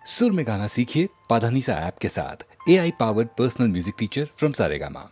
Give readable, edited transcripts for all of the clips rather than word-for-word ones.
सुर में गाना सीखिए पाधानीसा ऐप के साथ। AI powered personal music teacher from Saregama.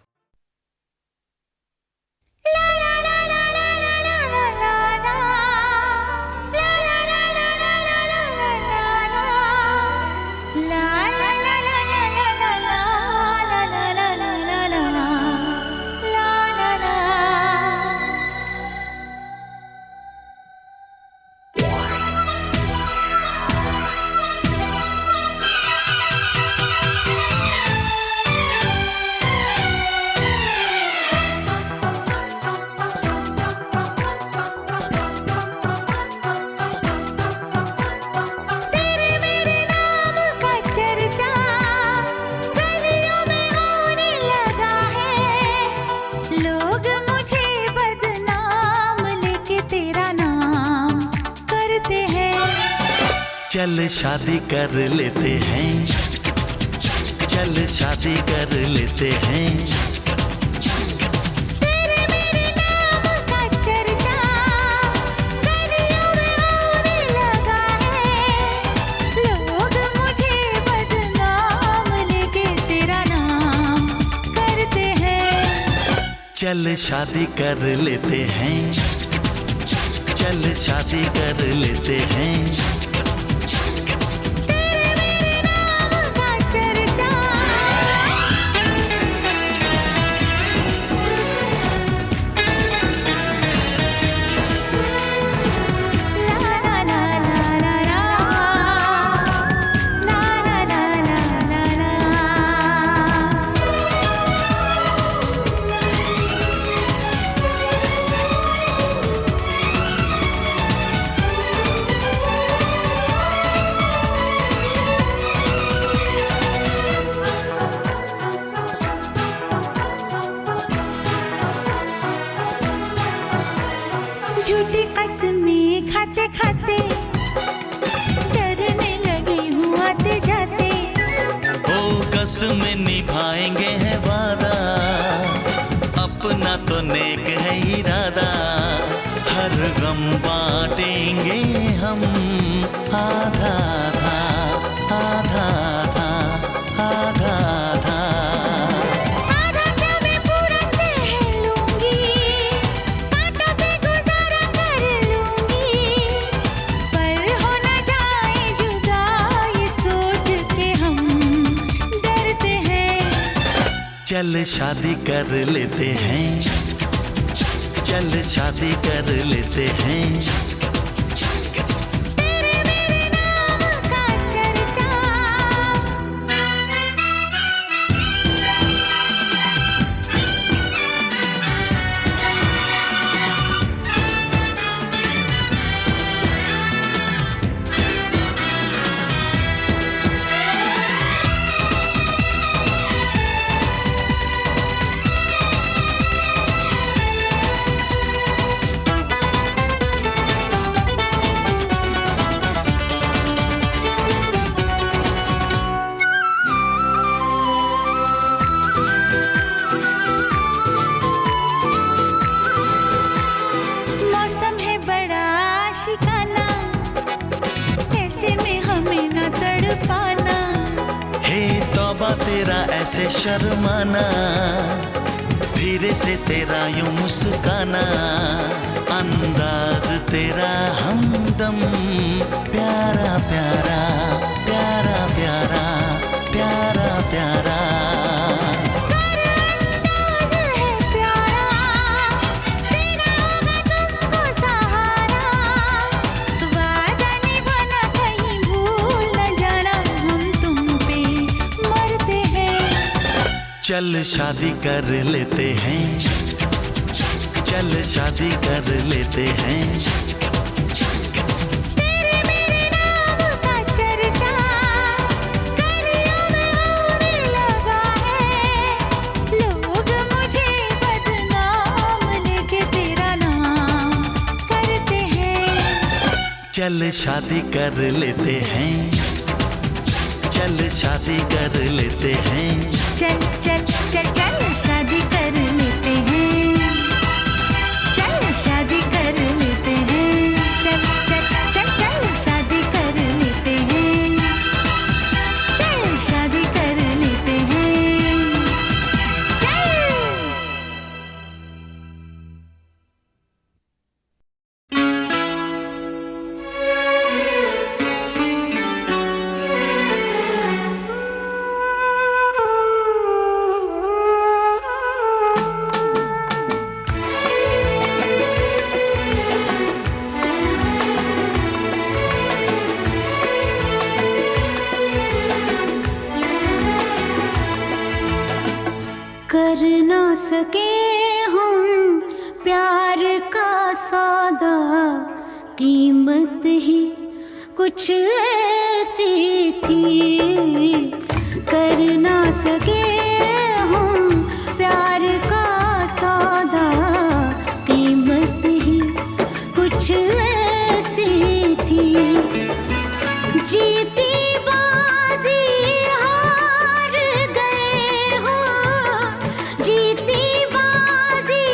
चल शादी कर लेते हैं, चल शादी कर लेते हैं। तेरे मेरे नाम का चर्चा गलियों में होने लगा है। लोग मुझे बदनाम लेके तेरा नाम करते हैं। चल शादी कर लेते हैं, चल शादी कर लेते हैं। झूठी कसमें खाते खाते डरने लगी हूँ आते जाते। ओ कसमें निभाएंगे है वादा, अपना तो नेक है इरादा। हर गम बांटेंगे हम आधा आधा आधा आधा आधा आधा। आधा क्या मैं पूरा सह लूंगी, कांटों पे गुजारा कर लूंगी। पर हो न जाए जुदा ये सोच के हम डरते हैं। चल शादी कर लेते हैं, चल शादी कर लेते हैं। तेरे मेरे नाम का चर्चा मौसम है बड़ा शिकाना, ऐसे में हमें न तड़पाना। हे तौबा तेरा ऐसे शर्माना, धीरे से तेरा यूं मुस्काना। अंदाज तेरा हमदम प्यारा प्यारा प्यारा प्यारा प्यारा प्यारा। अंदाज है प्यारा, देना होगा तुमको सहारा। वादा निभाना कहीं भूल न जाना, हम तुम पे मरते हैं। चल शादी कर लेते हैं, चल शादी कर लेते हैं। तेरे मेरे नाम का चर्चा गलियों में होने लगा है। लोग मुझे बदनाम लेके तेरा नाम करते हैं। चल शादी कर लेते हैं, चल शादी कर लेते हैं। चल चल चल चल शादी कर लेते हैं, चल शादी कर लेते हैं। चल चल चल चल शादी कर लेते हैं। सके हम प्यार का सौदा, कीमत ही कुछ ऐसी थी। कर ना सके हम प्यार का सौदा, कीमत ही कुछ ऐसी थी। जीती बाजी हार गए हो, जीती बाजी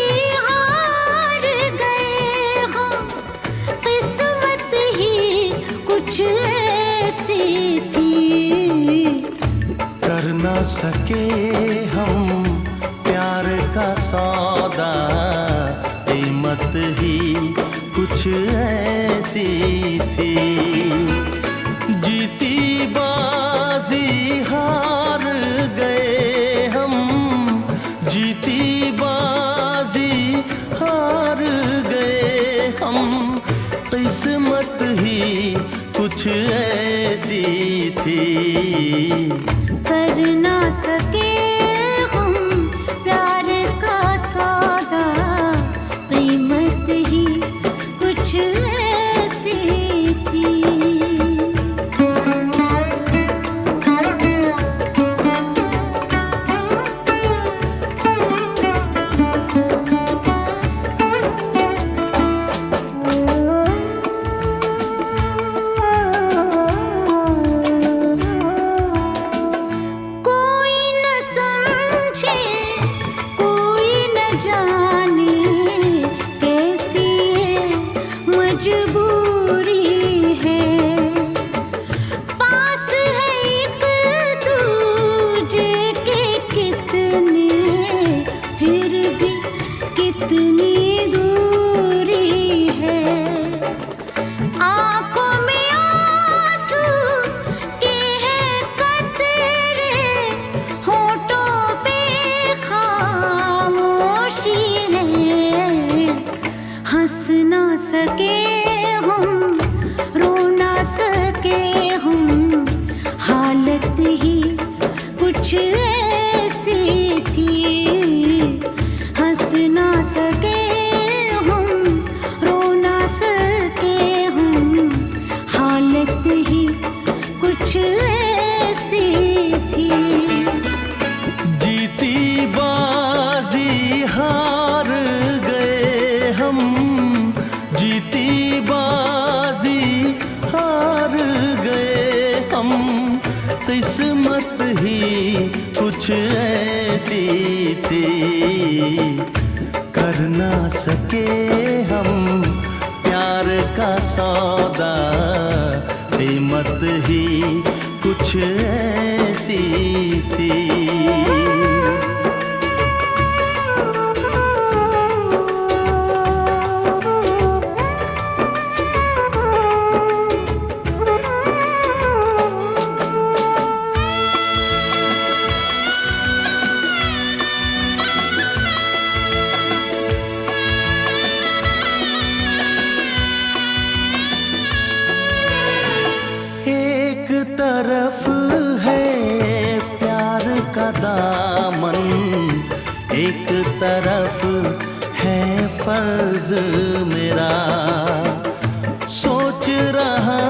हार गए हो, किस्मत ही कुछ ऐसी थी। कर ना सके हम प्यार का सौदा, कीमत ही कुछ ऐसी थी। जीती बाजी हार गए हम, जीती बाजी हार गए हम, किस्मत ही कुछ ऐसी थी। कर ना सके हम प्यार का सौदा, कीमत ही कुछ ऐसी थी। हंस ना सके हम, रो ना सके हम, हालत ही कुछ ऐसी थी। हंस ना सके हम, रो ना सके हम, हालत ही कुछ ऐसी थी। जीती बाजी हार गए हम, जीती बाजी हार गए हम, किस्मत ही कुछ ऐसी थी। कर ना सके हम प्यार का सौदा, कीमत ही कुछ ऐसी थी। एक तरफ है प्यार का दामन, एक तरफ है फर्ज मेरा। सोच रहा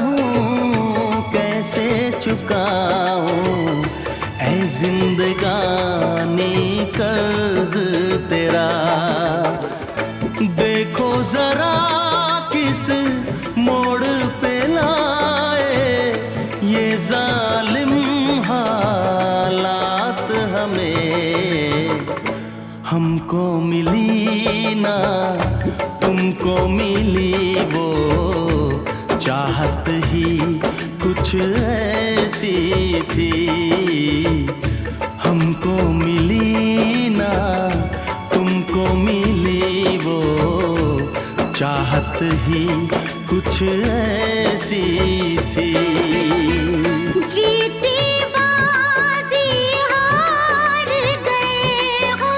हूँ कैसे चुकाऊं ऐ जिंदगानी कर्ज तेरा। देखो जरा किस मोड़ पे लाए ये जालिम हालात हमें। हमको मिली ना तुमको मिली वो चाहत ही कुछ ऐसी थी। हमको मिली ना तुमको मिली वो चाहत ही कुछ ऐसी थी। जीती बाजी हार गए हो,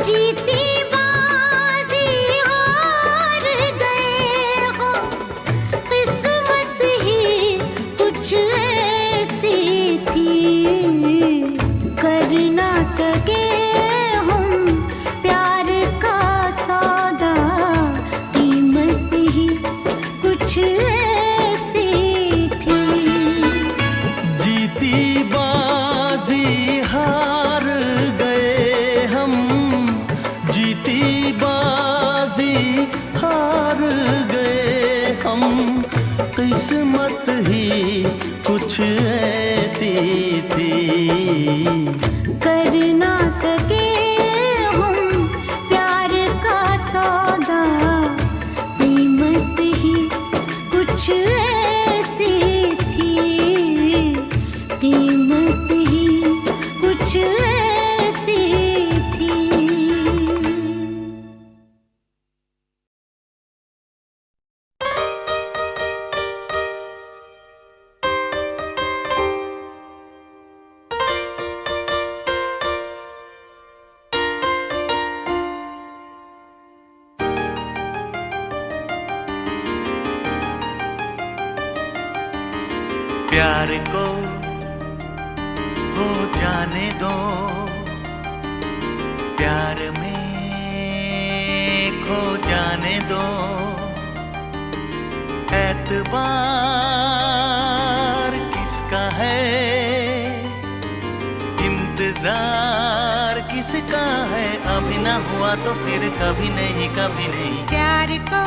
जीती बाजी हार गए हो, किस्मत ही कुछ ऐसी थी। कर ना सके कुछ ऐसी थी। कर ना सके हम प्यार का सौदा, कीमत ही कुछ ऐसी थी, कीमत ही कुछ ऐसी थी। प्यार को हो जाने दो, प्यार में खो जाने दो, एतबार किसका है, इंतजार किसका है, अभी ना हुआ तो फिर कभी नहीं, कभी नहीं। प्यार को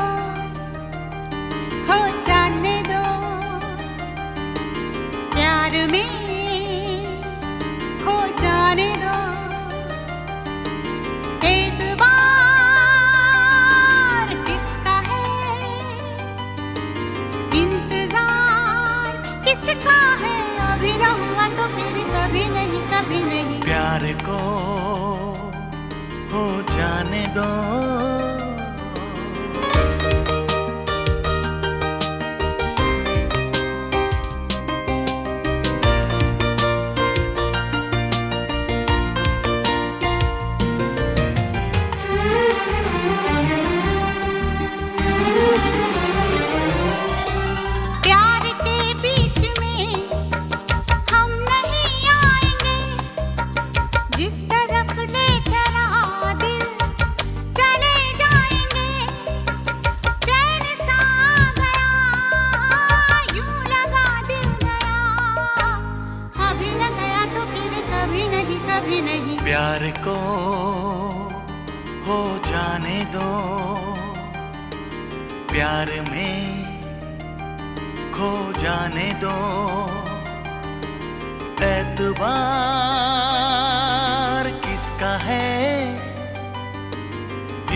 हो जाने दो, प्यार में खो जाने दो, एतबार किसका है, इंतजार किसका है, अभी न हुआ तो फिर कभी नहीं, कभी नहीं। प्यार को हो जाने दो। प्यार के बीच में हम नहीं आएंगे, जिस तरफ ले चला दिल चले जाएंगे। चैन सा गया, यूं लगा दिल गया, अभी न गया तो फिर कभी नहीं, कभी नहीं। प्यार को हो जाने दो, प्यार में खो जाने दो, एतबार किसका है,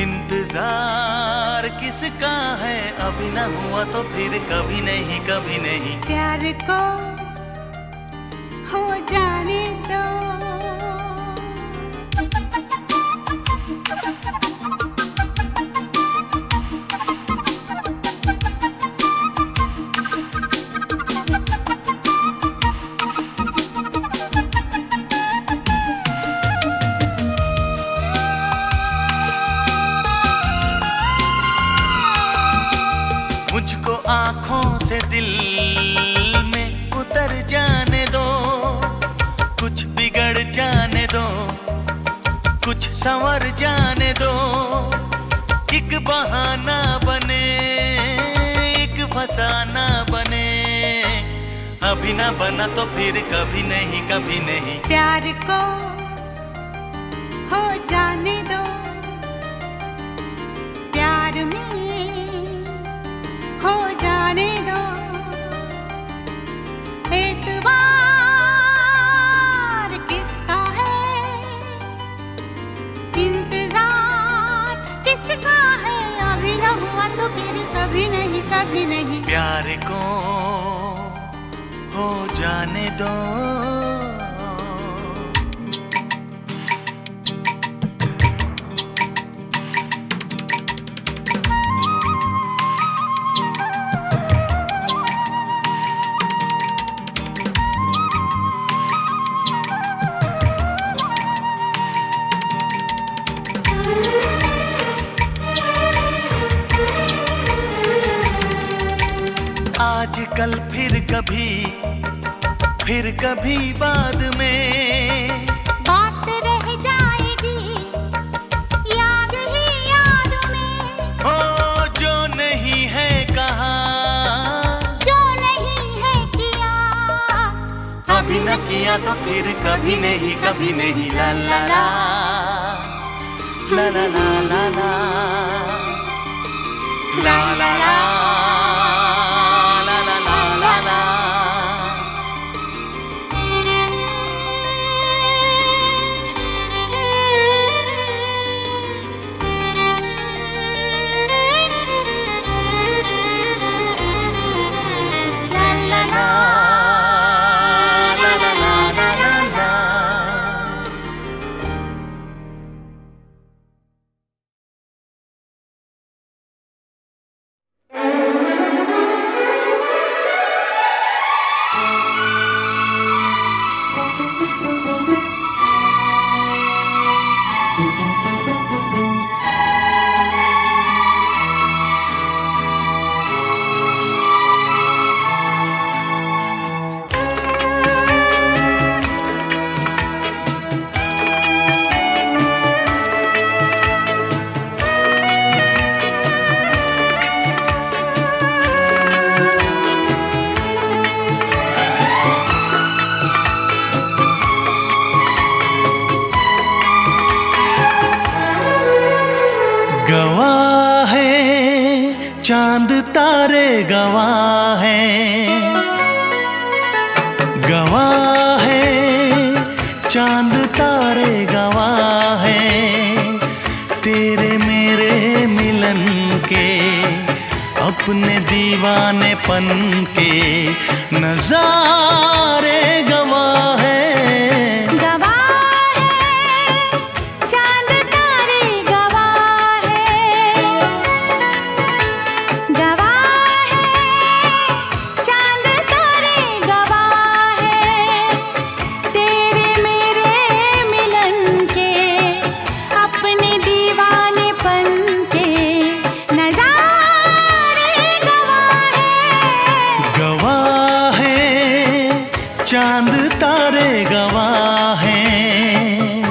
इंतजार किसका है, अभी ना हुआ तो फिर कभी नहीं, कभी नहीं। प्यार को हो जाने दो। मुझको आँखों से दिल में उतर जाने दो, कुछ बिगड़ जाने दो, कुछ संवर जाने दो, एक बहाना बने, एक फसाना बने, अभी ना बना तो फिर कभी नहीं, कभी नहीं। प्यार को हो जाने दो, प्यार में खो जाने दो, एतबार किसका है, इंतजार किसका है, अभी न हुआ तो फिर कभी नहीं, कभी नहीं। प्यार को हो जाने दो। आजकल फिर कभी बाद में बात रह जाएगी याद ही याद में, हो जो नहीं है कहा, जो नहीं है किया, अभी न किया तो फिर कभी नहीं, कभी नहीं। ला ला ला ला ला ला ला ला ला ला ला ला ला ला ला ला चांद तारे गवाह हैं, गवाह हैं, चांद तारे गवाह हैं तेरे मेरे मिलन के, अपने दीवानेपन के नजारे गवाह हैं। चांद तारे गवाह हैं।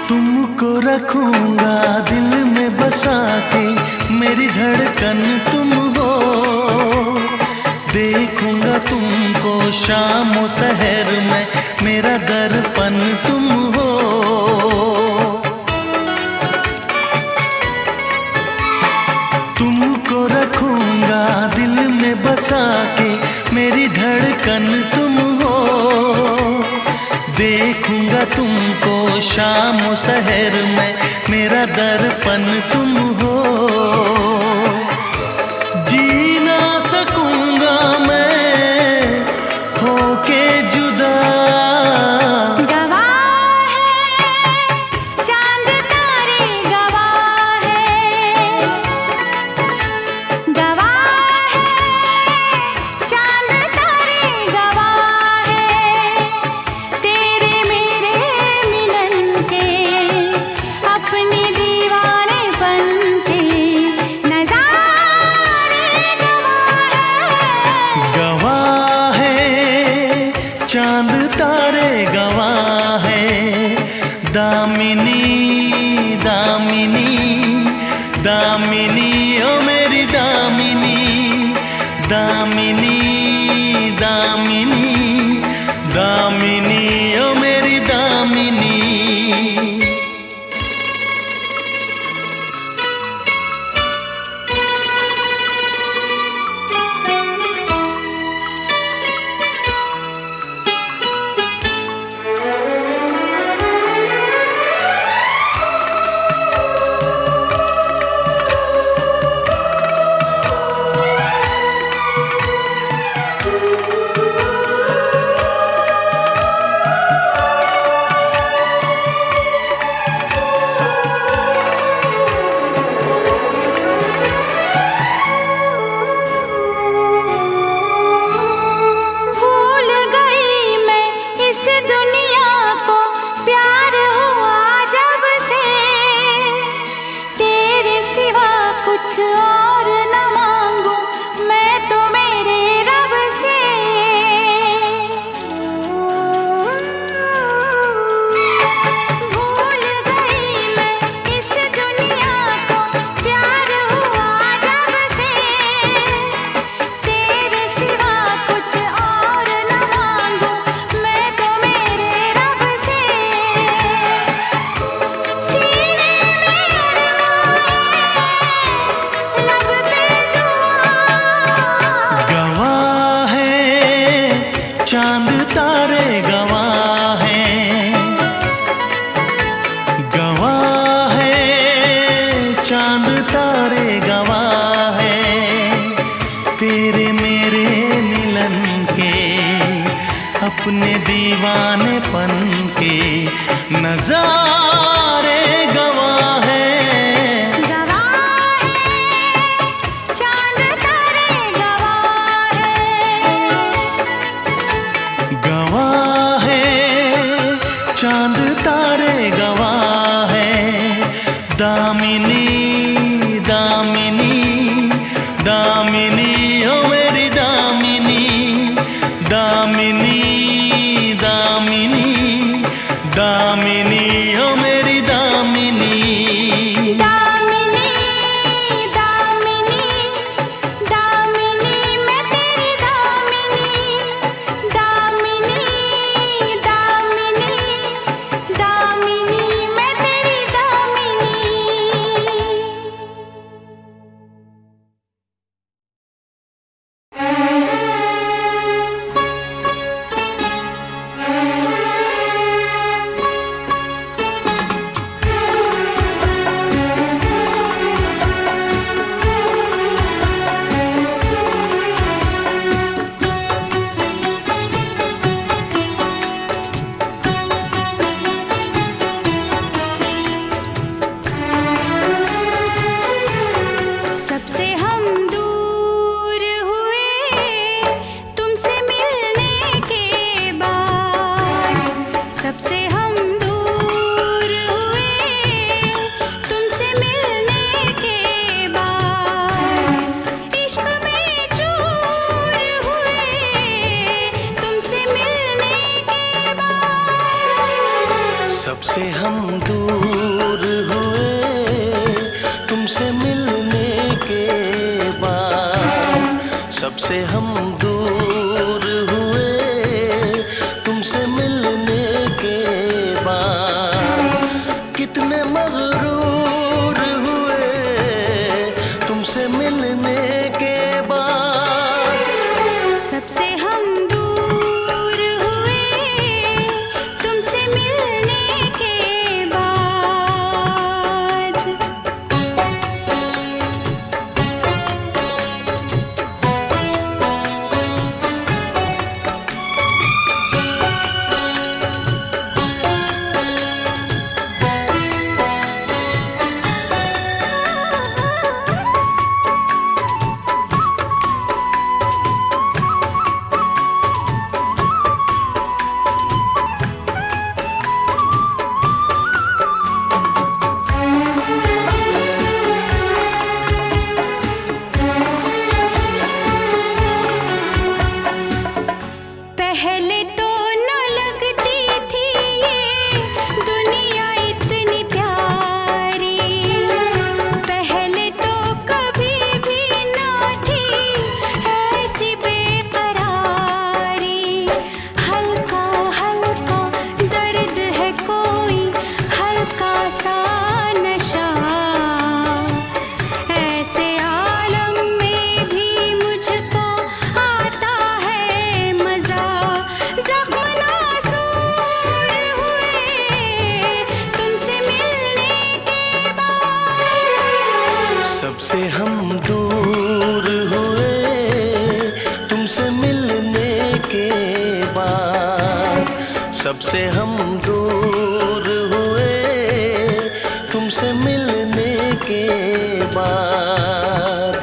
तुमको रखूंगा दिल में बसा के, मेरी धड़कन तुम हो, देखूंगा तुमको शाम और सहर में, मेरा दर्पण तुम हो। तुमको रखूंगा दिल में बसा के, मेरी धड़कन तुम हो, देखूंगा तुमको शाम सहर में, मेरा दर्पण तुम हो। जी ना सकूंगा मैं होके जुदा, गवाह है चांद तारे गवाह है, गवाह है चांद तारे गवाह है तेरे मेरे मिलन के, अपने दीवानेपन के नजारे गवाह है, चांद तारे गवाह है। दामिनी दामिनी दामिनी ओ मेरी दामिनी, दामिनी दामिनी दामिनी ओ मेरी दामिनी। भूल गई मैं इस दुनिया को, प्यार हुआ जब से, तेरे सिवा कुछ और न मांगू मैं तो मेरे रब से। भूल गई मैं इस दुनिया को, प्यार हुआ जब से, तेरे सिवा कुछ और न मांगू मैं तो मेरे रब से। सीने में लब पे दुआ, गवाह है चांद तारे गवाह हैं, गवाह है चांद तारे गवाह हैं तेरे मेरे मिलन के, अपने दीवानेपन के नजारे गवाह हैं। गवाह है चांद तारे गवाह है, गवाह है चांद तारे गवाह है। दामिनी दामिनी दामिनी ओ मेरी दामिनी, दामिनी दामिनी दामिनी ओ मेरी दामिनी। दामिनी दामिनी दामिनी मैं तेरी दामिनी, दामिनी दामिनी दामिनी मैं तेरी दामिनी। सबसे हम दूर हुए तुमसे मिलने के बाद, सबसे हम दूर हुए तुमसे मिलने के बाद, इश्क में चूर हुए तुमसे मिलने के बाद। सबसे हम दूर हुए तुमसे मिलने के बाद, सबसे हम दूर हुए तुमसे मिलने के बाद, कितने मगरूर हुए तुमसे मिलने के बाद। सबसे हम दूर हुए तुमसे मिलने के बाद। पहले तो न लगती थी ये दुनिया इतनी प्यारी, पहले तो कभी भी न थी ऐसी बेकरारी। हल्का हल्का दर्द है कोई हल्का सा नशा, ऐसे आलम में भी मुझको आता है मजा। जख्म नासूर हुए तुमसे मिलने के बाद। सबसे हम दूर हुए तुमसे मिलने के बाद, सबसे हम दूर हुए तुमसे मिलने के बाद।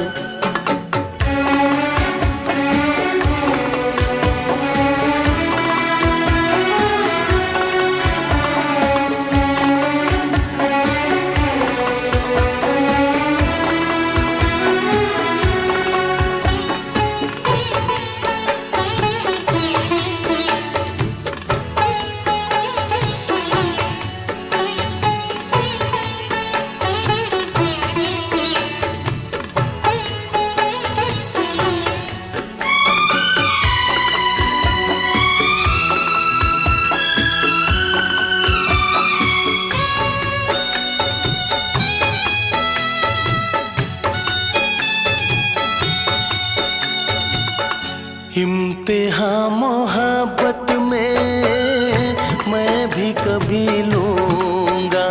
इम्तिहान मोहब्बत में मैं भी कभी लूंगा,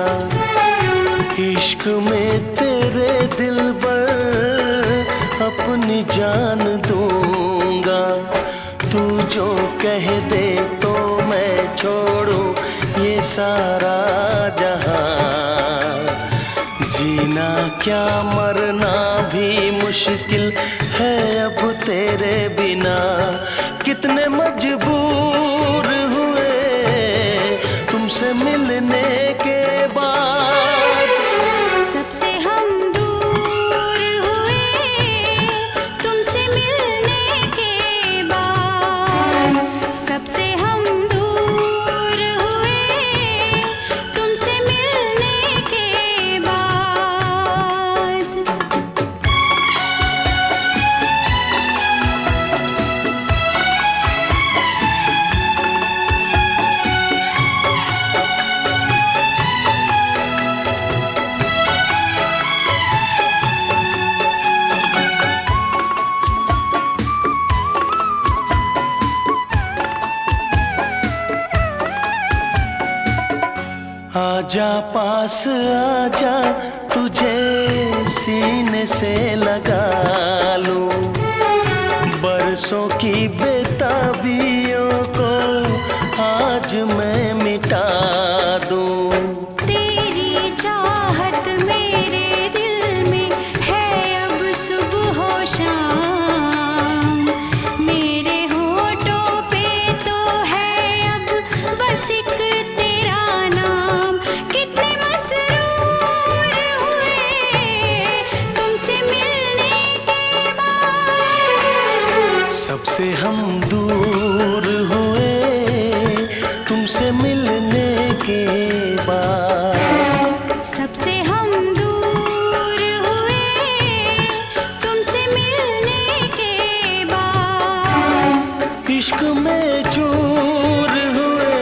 इश्क में तेरे दिल पर अपनी जान दूंगा। तू जो कह दे तो मैं छोड़ूं ये सारा जहां, जीना क्या मरना भी मुश्किल है अब तेरे बिना। कितने मजबूर हुए तुमसे मिलने के बाद। सबसे हम दूर हुए आजा पास आजा, तुझे सीने से लगा लूं, बरसों की बेताबियों को आज मैं मिटा दूं। तेरी चाहत मेरे दिल में है अब सुबह हो शाम, मेरे होठों पे तो है अब बस एक तेरा नाम। कितने मसरूर हुए तुमसे मिलने के बाद, सबसे हम दूर हुए तुमसे मिलने के बाद। सबसे हम दूर हुए तुमसे मिलने के बाद। इश्क में चूर हुए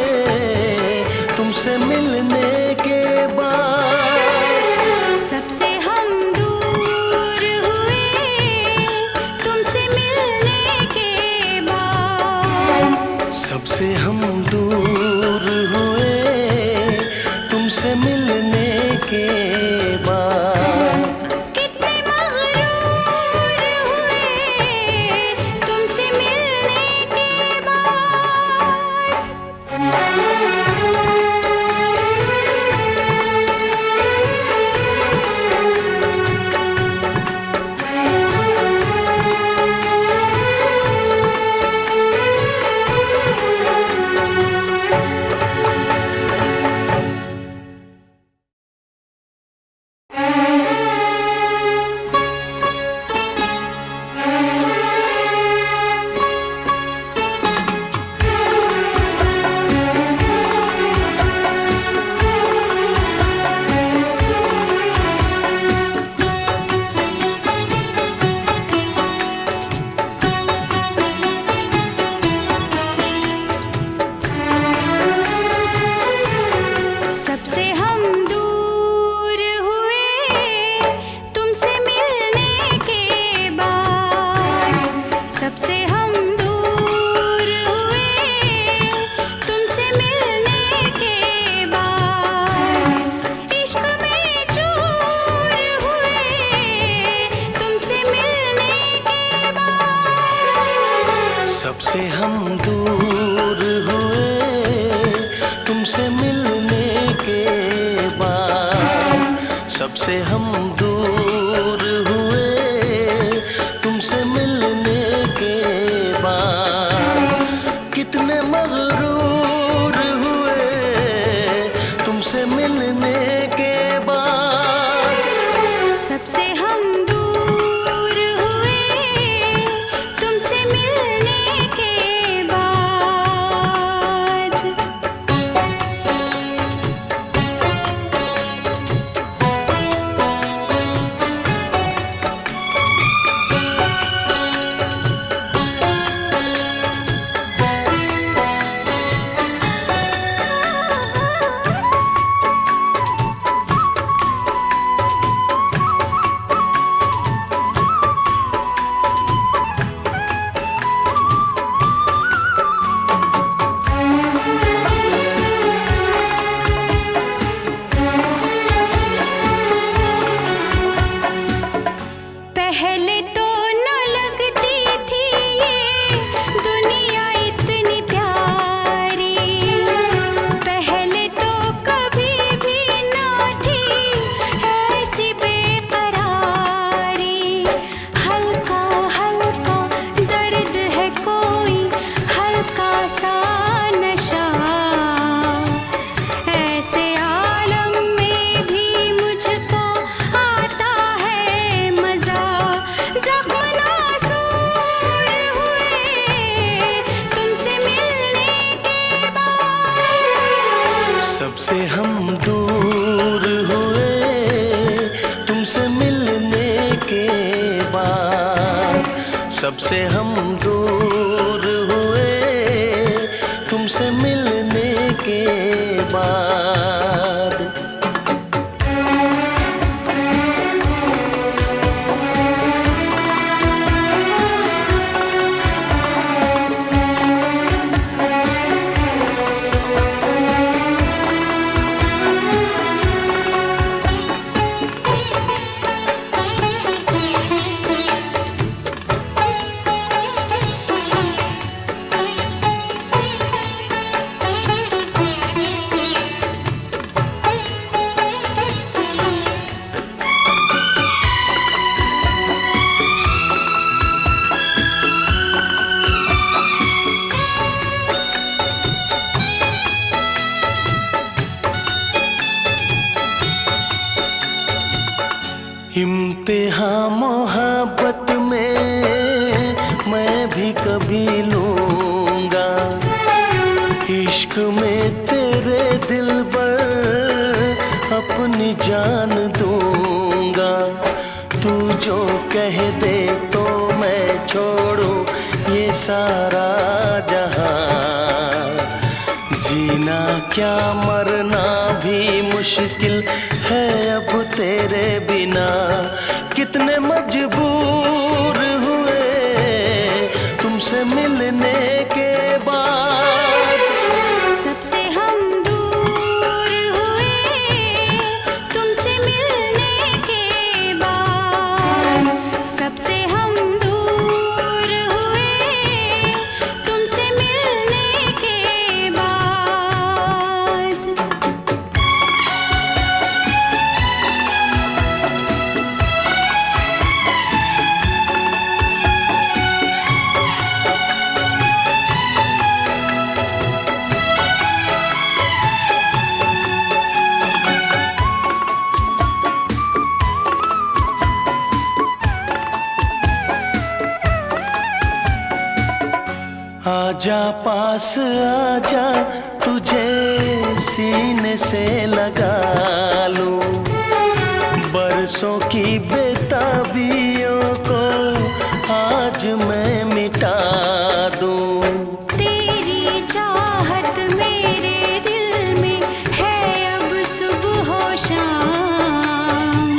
तुमसे मिलने के बाद। सबसे हम दूर हुए तुमसे मिलने के बाद। सबसे हम दूर हुए तुमसे मिलने के बाद। कितने मगरूर हुए तुमसे मिलने के बाद। सबसे हम दूर हुए तुमसे मिलने के बाद। सबसे हम दूर हुए तुमसे मिलने के बाद। इश्क में चूर हुए तुमसे मिलने के बाद। सबसे हम दूर हुए तुमसे मिलने के बाद। सबसे हम दूर हुए तुमसे मिलने के बाद। कितने मगरूर हुए तुमसे मिलने के बाद। सबसे हम दूर हुए तुमसे मिलने के बाद। पहले तो न लगती थी ये दुनिया इतनी प्यारी, पहले तो कभी भी ना थी ऐसी बेकरारी। हल्का हल्का दर्द है कोई हल्का सा नशा, ऐसे आलम में भी मुझको आता है मजा। जख्म नासूर हुए तुमसे मिलने के बाद। सबसे हम दूर हुए तुमसे मिलने के बाद। सबसे हम दूर हुए तुमसे मिलने के बाद। इश्क में तेरे दिल पर अपनी जान दूंगा। तू जो कह दे तो मैं छोड़ूं ये सारा जहां। जीना क्या मरना भी मुश्किल है अब तेरे बिना। कितने मजबूर हुए तुमसे मिलने के बाद। सबसे हम दूर हुए तुमसे मिलने के बाद। सबसे हम दूर हुए तुमसे मिलने के बाद। आजा पास आजा तुझे सीने से लगा लूं। बरसों की बेताबियों को आज मैं मिटा दूं। तेरी चाहत मेरे दिल में है अब सुबह हो शाम।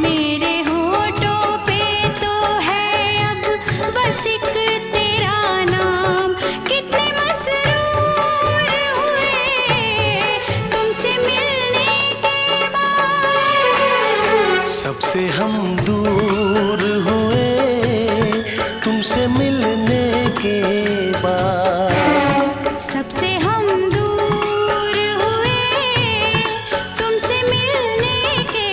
मेरे होठों पे तो है अब बस एक तेरा नाम। कितने मसरूर हुए तुमसे मिलने के बाद। सबसे हम दूर हुए तुमसे मिलने के बाद। सबसे हम दूर हुए तुमसे मिलने के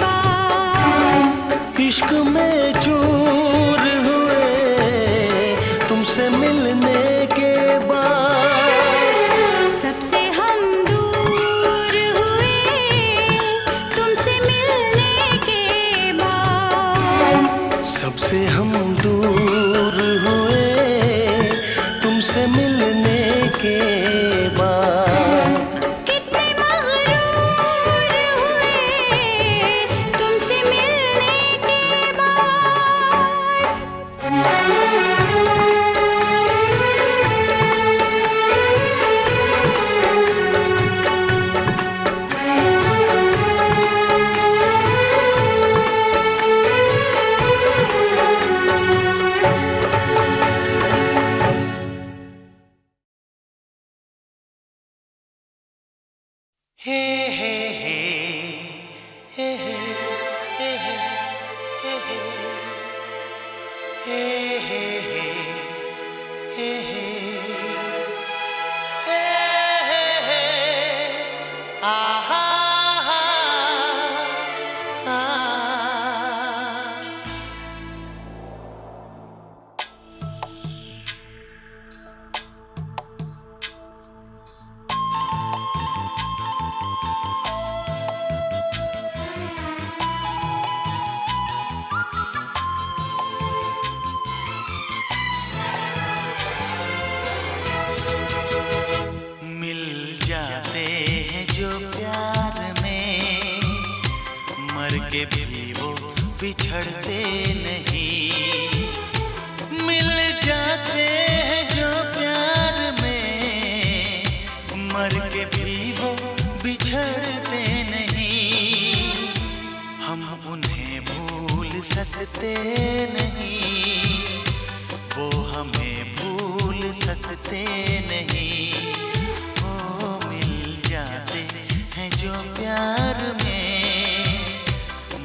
बाद। इश्क में चूर हुए तुमसे मिलने के बाद। सबसे हम दूर हुए तुमसे मिलने के बाद। सबसे हम दूर हुए तुमसे मिलने के बाद। कितने मगरूर हुए तुमसे मिलने के बाद। हे हे हे हे हे हे हे हे हे हे हे हे आहा आ। मिल जाते हैं जो प्यार में मर के भी वो बिछड़ते नहीं। मिल जाते हैं जो प्यार में मर के भी वो बिछड़ते नहीं। हम उन्हें भूल सकते नहीं वो हमें भूल सकते नहीं। ओ मिल जाते हैं जो प्यार में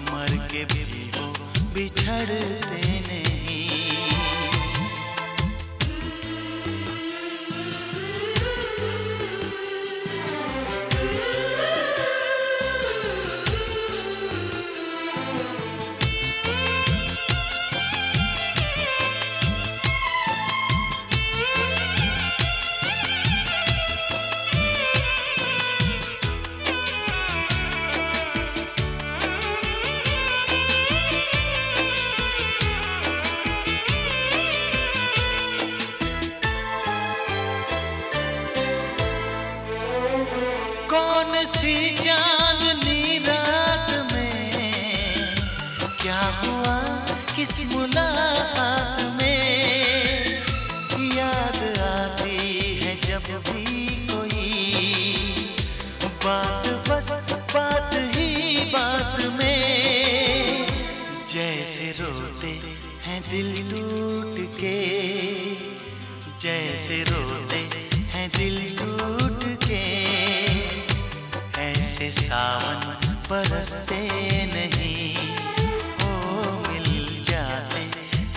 मर के भी वो बिछड़ते नहीं। कौन सी चांदनी रात में क्या हुआ किस मुलाकात में, याद आती है जब भी कोई बात, बस बात ही बात में। जैसे रोते हैं दिल टूट के, जैसे रोते हैं दिल टूट के, ऐसे सावन बरसते नहीं। ओ मिल जाते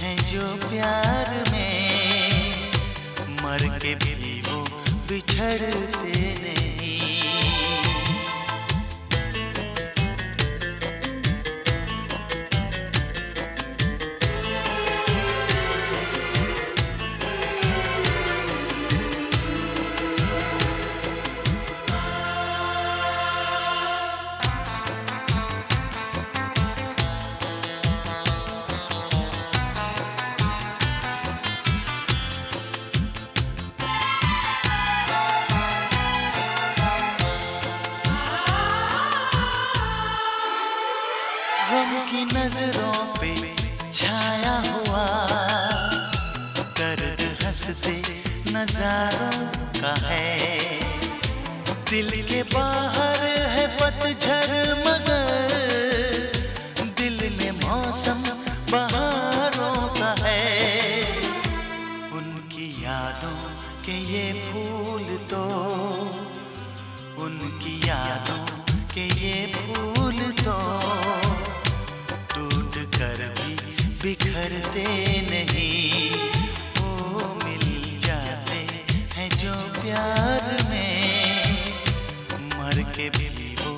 हैं जो प्यार में, मर के भी वो बिछड़ते नहीं। गम की नजरों पे छाया हुआ दर्द हंसते नजारों का है। दिल के बाहर है पतझड़ मगर दिल में मौसम बहारों का है। उनकी यादों के ये फूल तो, उनकी यादों के ये फूल तो टूट कर भी बिखरते नहीं। ओ मिल जाते हैं जो प्यार में, मर के भी वो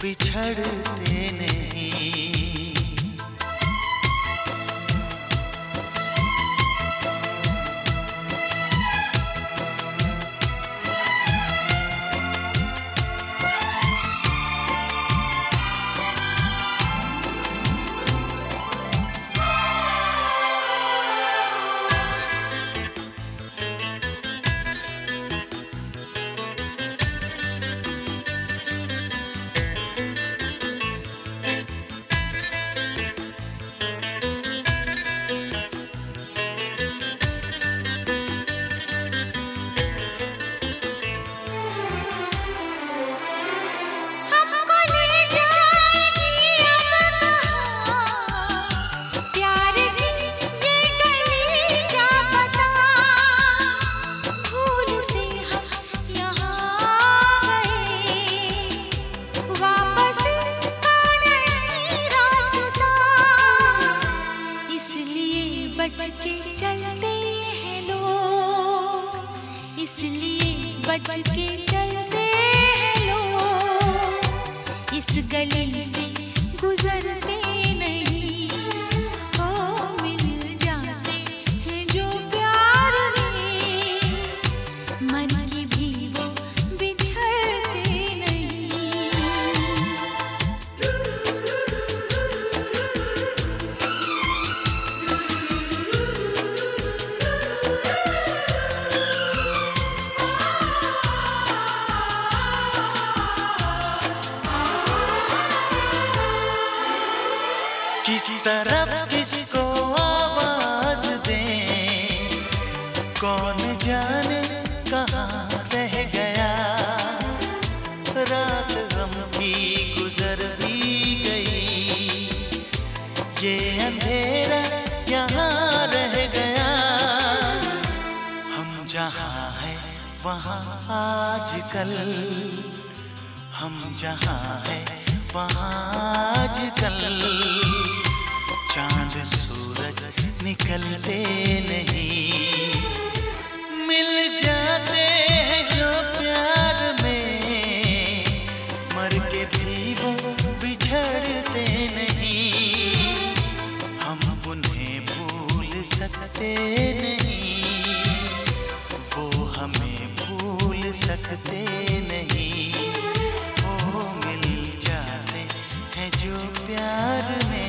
बिछड़ते नहीं। इसलिए बच के चलते हैं लोग, इस गली से गुजरते नहीं। ओ मिल जाते हैं जो प्यार में, मन की भी वो बिछड़ते नहीं। किस तरफ किसको आवाज दें, कौन जाने कहाँ रह गया। रात गम की गुजर भी गई, ये अंधेरा यहाँ रह गया। हम जहाँ हैं वहाँ आजकल, हम जहाँ हैं वहाँ आजकल चांद सूरज निकलते नहीं। मिल जाते हैं जो प्यार में, मर के भी वो बिछड़ते नहीं। हम उन्हें भूल सकते नहीं, वो हमें भूल सकते नहीं। ओ मिल जाते हैं जो प्यार में,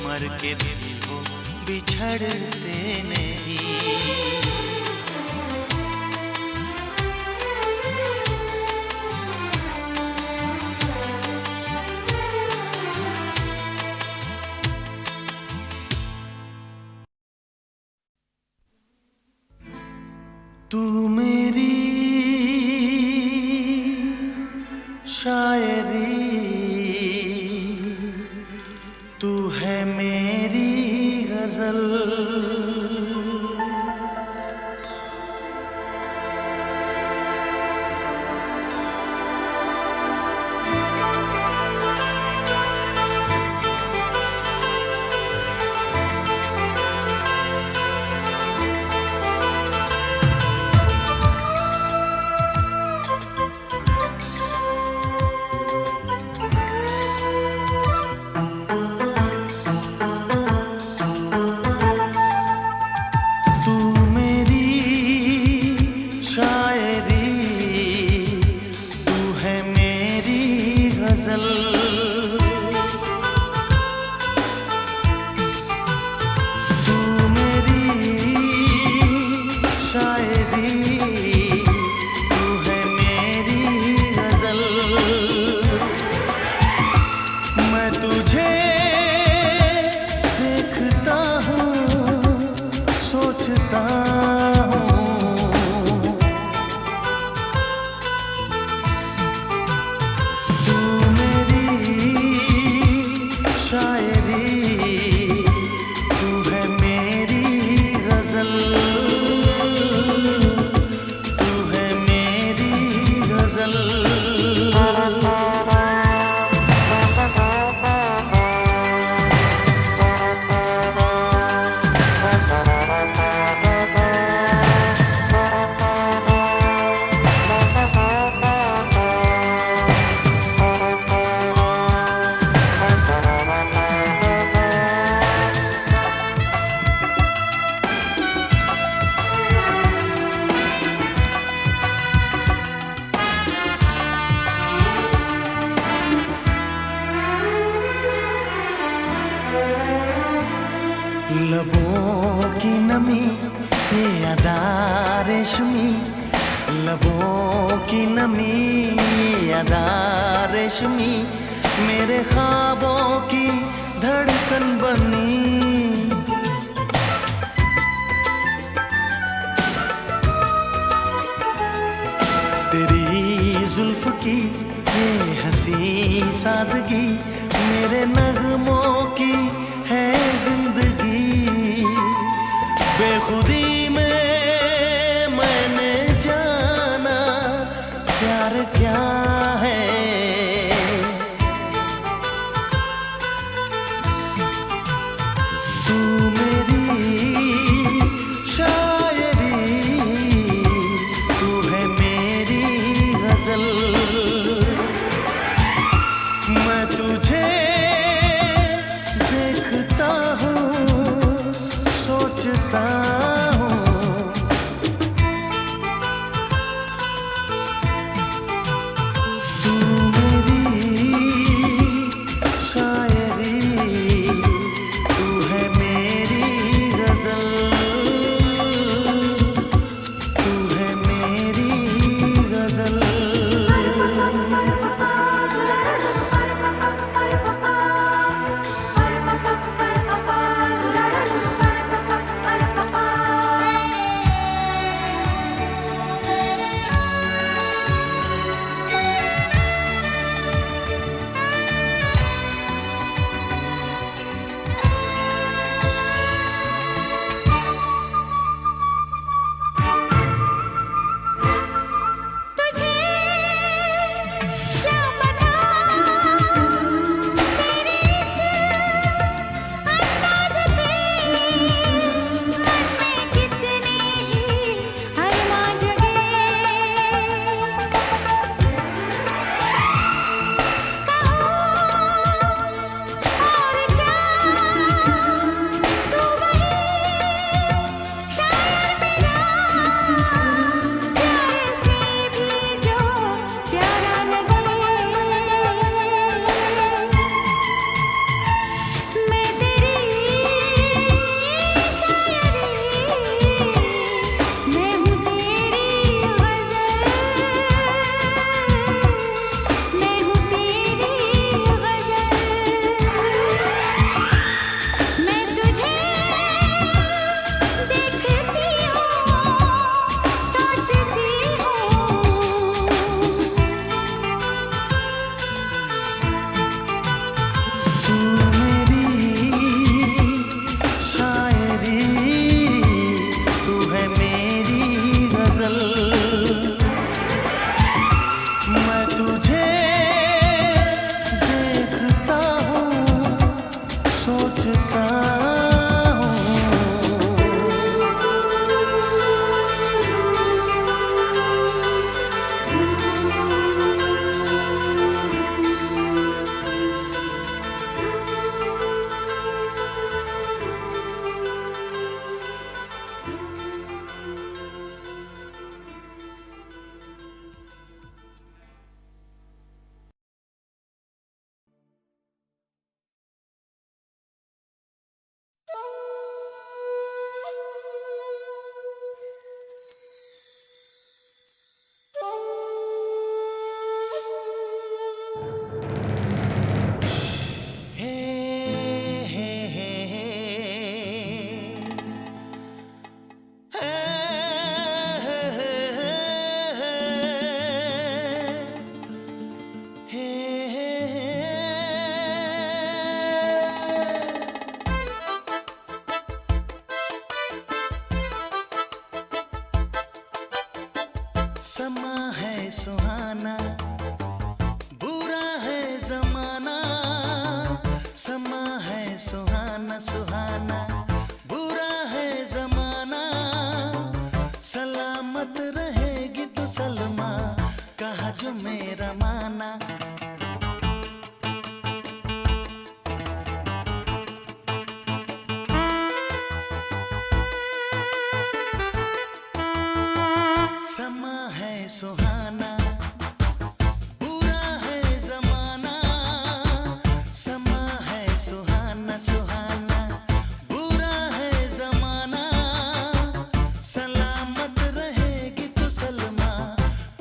मर के भी वो बिछड़ते नहीं। तू मेरी शायरी, तू है मेरी गजल। लबों की नमी ये अदा रेशमी, लबों की नमी ये अदा रेशमी, मेरे ख्वाबों की धड़कन बनी। तेरी जुल्फ की ये हंसी सादगी, मेरे नगमों की है जिंदगी। बेखुदी में मैंने जाना प्यार क्या है। तू मेरी शायरी, तू है मेरी गजल। मैं तुझे समा है सुहाना, बुरा है जमाना। समा है सुहाना सुहाना, बुरा है जमाना। सलामत रहेगी तो सलमा, कहा जो मेरा माना। समा है सुहाना, बुरा है जमाना। समा है सुहाना सुहाना, बुरा है जमाना। सलामत रहेगी तो सलमा,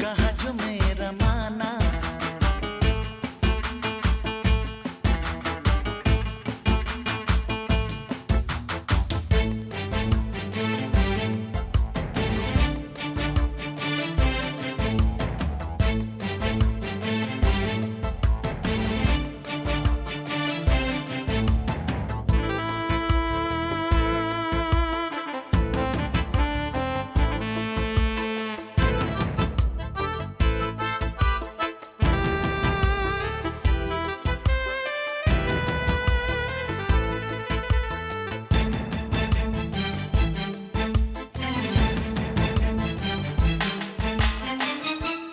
कहा जो मेरा माना।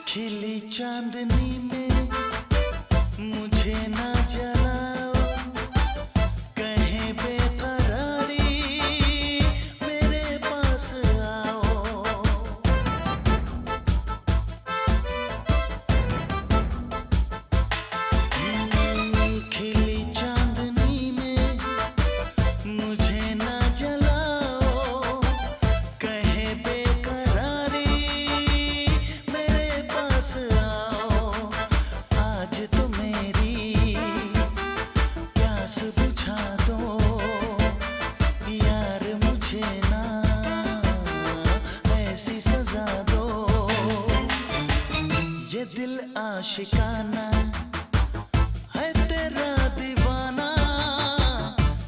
खिली चांदनी में मुझे ना जलाओ, कहीं बेकरारी मेरे पास आओ। खिली चांदनी में मुझे ना जलाओ, कहीं बेकरारी मेरे पास आओ। आज तो मेरी प्यास बुझा दो, यार मुझे ना ऐसी सजा दो। ये दिल आशिकाना है तेरा दीवाना।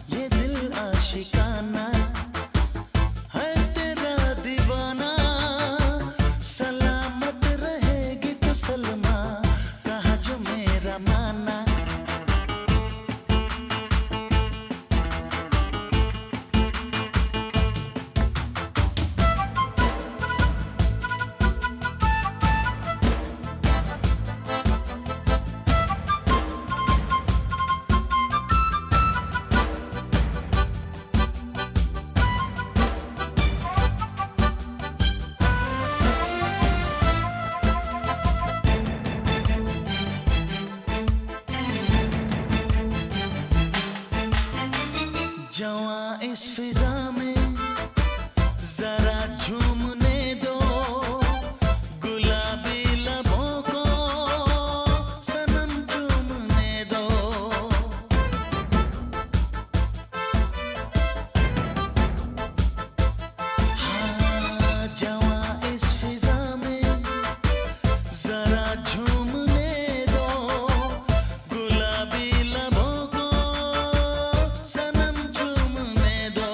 ये दिल आशिकाना है तेरा दीवाना। सलामत रहेगी तो सलमा, कहा जो मेरा माना। जवां इस फिजा में जरा झूमने दो, गुलाबी लबों को सनम चूमने दो। हाँ, जवां इस फिजा में जरा झूमने दो, गुलाबी लबों को सनम चूमने दो।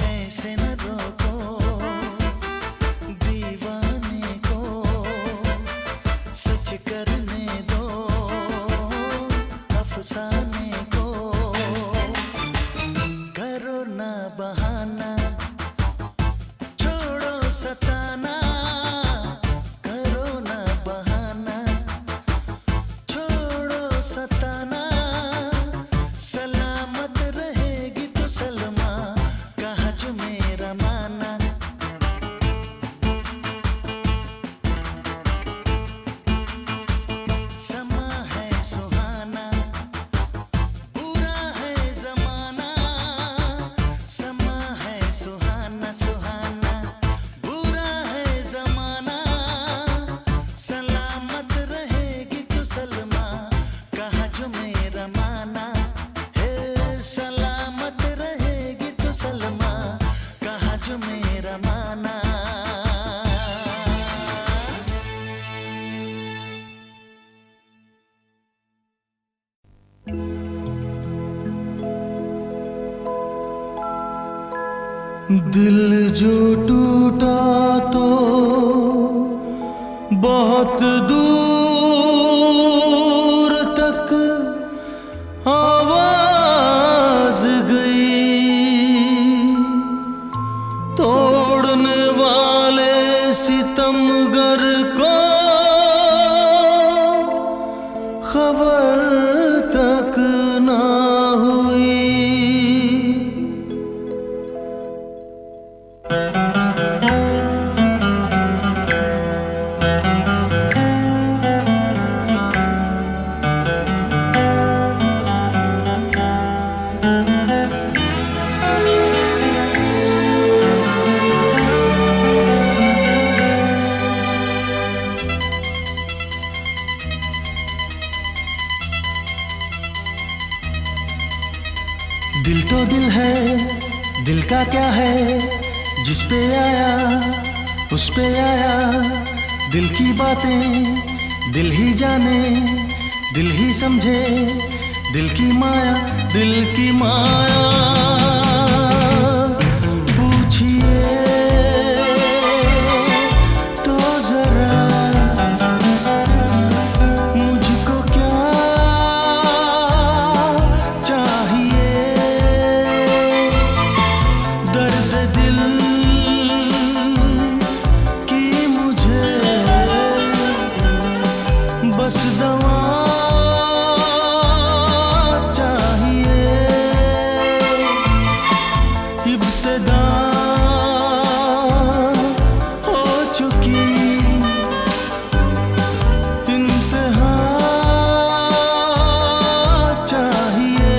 ऐसे न रोको दीवाने को, सच करने दो अफसाने को। करो ना बहाना, छोड़ो सताना। करो ना बहाना, छोड़ो सताना। सलामत रहेगी तो सलमा, कहा जो मेरा माना। समा है सुहाना, बुरा है जमाना। समा है सुहाना सुहाना, बुरा है जमाना। सलामत रहेगी तो सलमा, कहा जो मेरा माना। हे सलामत रहेगी तो सलमा, कहा जो मेरा माना। दिल जो टूटा तो बहुत दूर तक आवाज गई, तोड़ने वाले सितमगर को खबर तक ना हुई। दिल तो दिल है, दिल का क्या है, जिस पे आया उस पे आया। दिल की बातें दिल ही जाने, दिल ही समझे, दिल की माया, दिल की माया। पूछिए तो जरा मुझको क्या चाहिए। दर्द दिल की मुझे बस दवा चाहिए। इब्तिदा हो चुकी, इंतहा चाहिए।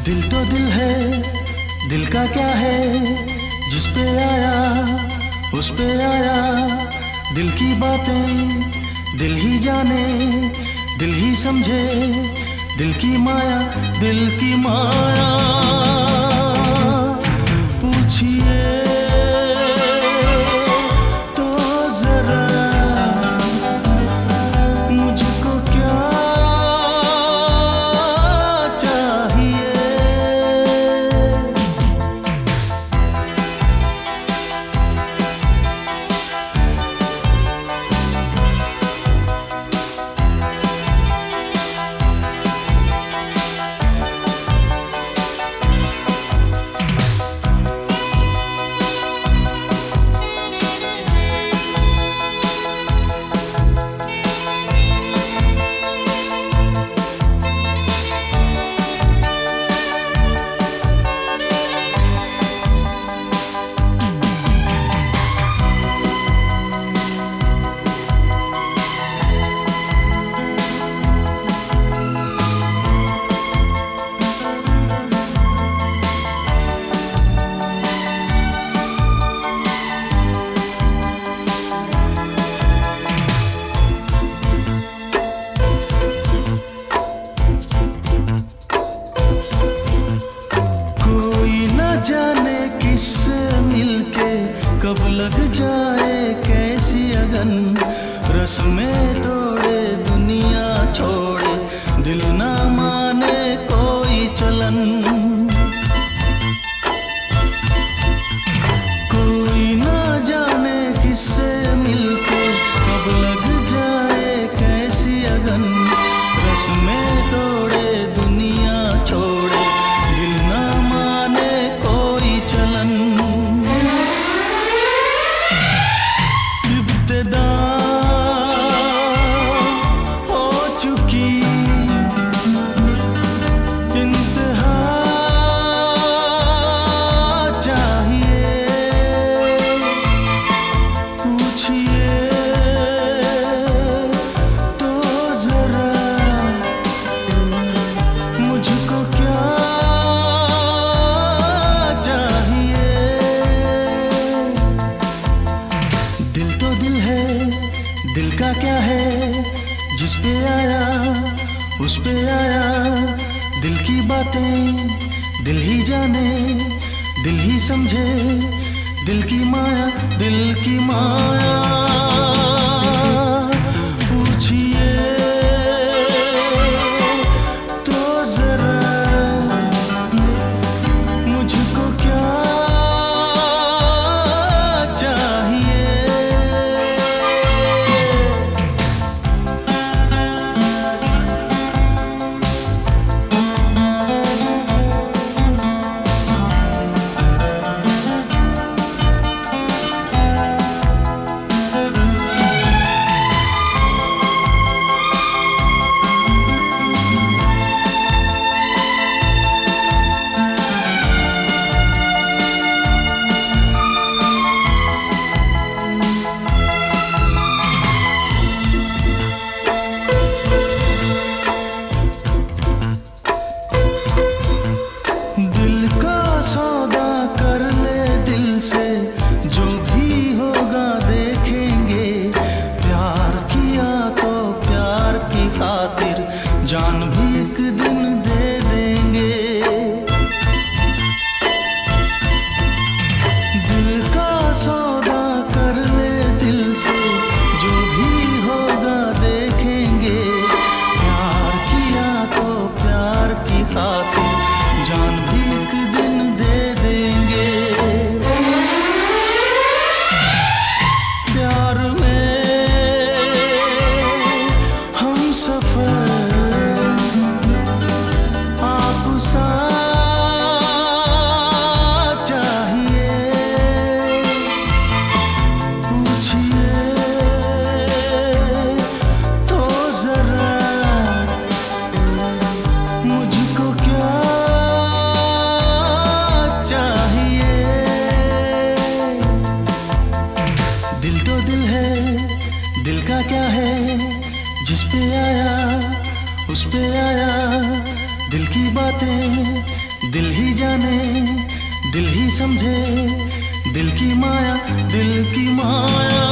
दिल तो दिल है, दिल का क्या है, जिस पे आया उस पे आया। दिल की बातें दिल ही जाने, दिल ही समझे, दिल की माया, दिल की माया। पूछिए तो जरा मुझको क्या चाहिए। जाने किससे मिलके कब लग जाए कैसी अगन। रस्में तोड़े दुनिया छोड़े, दिल ना माने कोई चलन। कोई ना जाने किससे मिलके कब लग जाए कैसी अगन। रस्में तोड़े दुनिया छोड़े, दिल ना माने कोई चलन। इब्तिदा हो चुकी, इंतहा चाहिए। पूछिए तो जरा मुझको क्या चाहिए। दिल तो दिल है, दिल का क्या है, जिस पे आया उस पे आया। दिल की बातें दिल ही जाने, दिल ही समझे, दिल की माया, दिल की माया। पूछिए तो जरा मुझको क्या चाहिए। समझे दिल की माया, दिल की माया।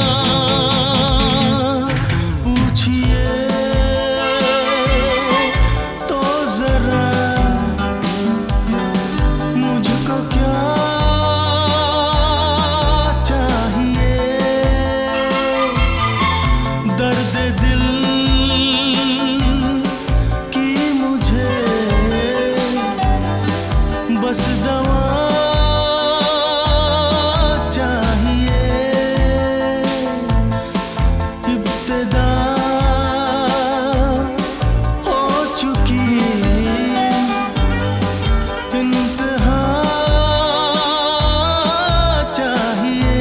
पूछिए तो जरा मुझको क्या चाहिए। दर्द दिल की मुझे बस दवा चाहिए। इब्तिदा हो चुकी इंतहा चाहिए।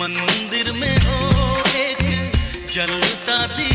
मंदिर में हो एक जलता दिया।